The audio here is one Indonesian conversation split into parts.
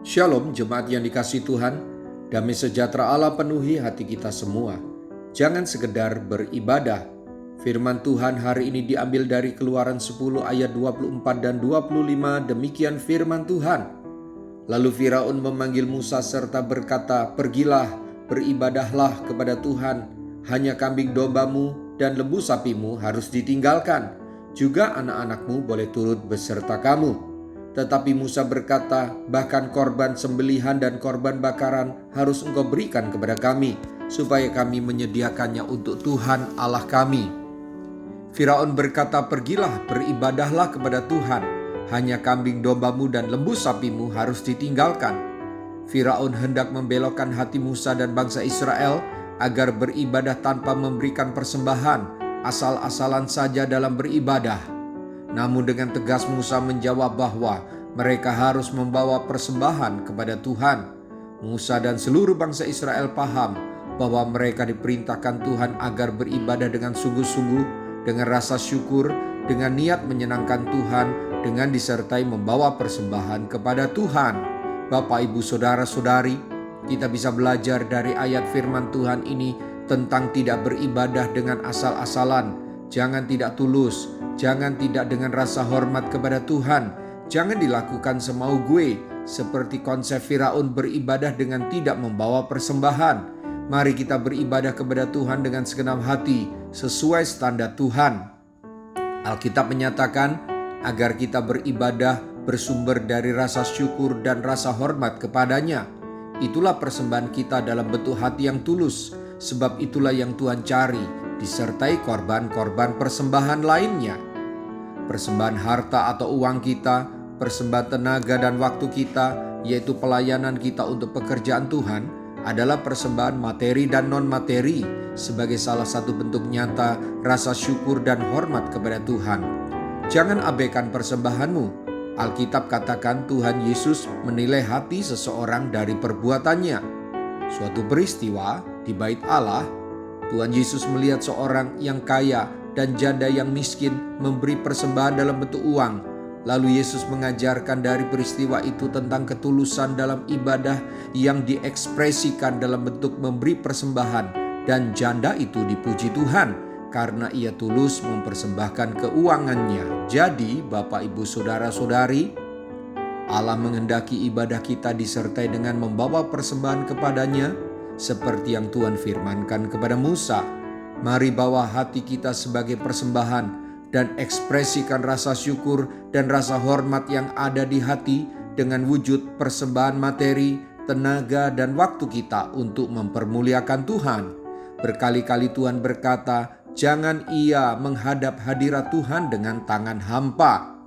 Shalom jemaat yang dikasihi Tuhan, damai sejahtera Allah penuhi hati kita semua. Jangan sekedar beribadah. Firman Tuhan hari ini diambil dari Keluaran 10 ayat 24 dan 25, demikian firman Tuhan. Lalu Firaun memanggil Musa serta berkata, "Pergilah, beribadahlah kepada Tuhan. Hanya kambing dombamu dan lembu sapimu harus ditinggalkan. Juga anak-anakmu boleh turut beserta kamu." Tetapi Musa berkata, "Bahkan korban sembelihan dan korban bakaran harus engkau berikan kepada kami, supaya kami menyediakannya untuk Tuhan Allah kami." Firaun berkata, "Pergilah, beribadahlah kepada Tuhan. Hanya kambing dombamu dan lembu sapimu harus ditinggalkan." Firaun hendak membelokkan hati Musa dan bangsa Israel agar beribadah tanpa memberikan persembahan, asal-asalan saja dalam beribadah. Namun dengan tegas Musa menjawab bahwa mereka harus membawa persembahan kepada Tuhan. Musa dan seluruh bangsa Israel paham bahwa mereka diperintahkan Tuhan agar beribadah dengan sungguh-sungguh, dengan rasa syukur, dengan niat menyenangkan Tuhan, dengan disertai membawa persembahan kepada Tuhan. Bapak, Ibu, Saudara-saudari, kita bisa belajar dari ayat firman Tuhan ini tentang tidak beribadah dengan asal-asalan. Jangan tidak tulus, jangan tidak dengan rasa hormat kepada Tuhan. Jangan dilakukan semau gue, seperti konsep Firaun beribadah dengan tidak membawa persembahan. Mari kita beribadah kepada Tuhan dengan segenap hati, sesuai standar Tuhan. Alkitab menyatakan agar kita beribadah bersumber dari rasa syukur dan rasa hormat kepadanya. Itulah persembahan kita dalam bentuk hati yang tulus, sebab itulah yang Tuhan cari, disertai korban-korban persembahan lainnya. Persembahan harta atau uang kita, persembahan tenaga dan waktu kita, yaitu pelayanan kita untuk pekerjaan Tuhan, adalah persembahan materi dan non-materi sebagai salah satu bentuk nyata rasa syukur dan hormat kepada Tuhan. Jangan abaikan persembahanmu. Alkitab katakan Tuhan Yesus menilai hati seseorang dari perbuatannya. Suatu peristiwa di Bait Allah, Tuhan Yesus melihat seorang yang kaya dan janda yang miskin memberi persembahan dalam bentuk uang. Lalu Yesus mengajarkan dari peristiwa itu tentang ketulusan dalam ibadah yang diekspresikan dalam bentuk memberi persembahan, dan janda itu dipuji Tuhan karena ia tulus mempersembahkan keuangannya. Jadi Bapak, Ibu, Saudara-saudari, Allah menghendaki ibadah kita disertai dengan membawa persembahan kepadanya seperti yang Tuhan firmankan kepada Musa. Mari bawa hati kita sebagai persembahan dan ekspresikan rasa syukur dan rasa hormat yang ada di hati dengan wujud persembahan materi, tenaga, dan waktu kita untuk mempermuliakan Tuhan. Berkali-kali Tuhan berkata, jangan ia menghadap hadirat Tuhan dengan tangan hampa.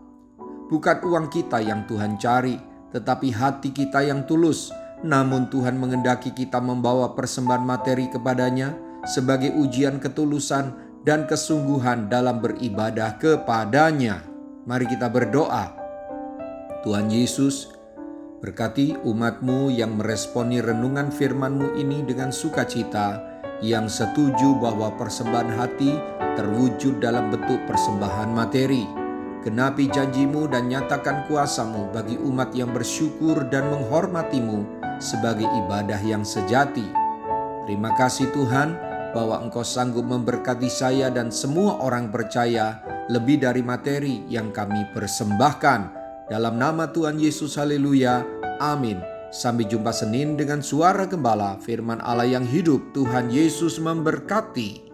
Bukan uang kita yang Tuhan cari, tetapi hati kita yang tulus. Namun Tuhan menghendaki kita membawa persembahan materi kepadanya sebagai ujian ketulusan dan kesungguhan dalam beribadah kepadanya. Mari kita berdoa. Tuhan Yesus, berkati umat-Mu yang meresponi renungan firman-Mu ini dengan sukacita, yang setuju bahwa persembahan hati terwujud dalam bentuk persembahan materi. Genapi janji-Mu dan nyatakan kuasa-Mu bagi umat yang bersyukur dan menghormati-Mu sebagai ibadah yang sejati. Terima kasih Tuhan bahwa Engkau sanggup memberkati saya dan semua orang percaya lebih dari materi yang kami persembahkan. Dalam nama Tuhan Yesus, haleluya, amin. Sampai jumpa Senin dengan suara gembala, firman Allah yang hidup. Tuhan Yesus memberkati.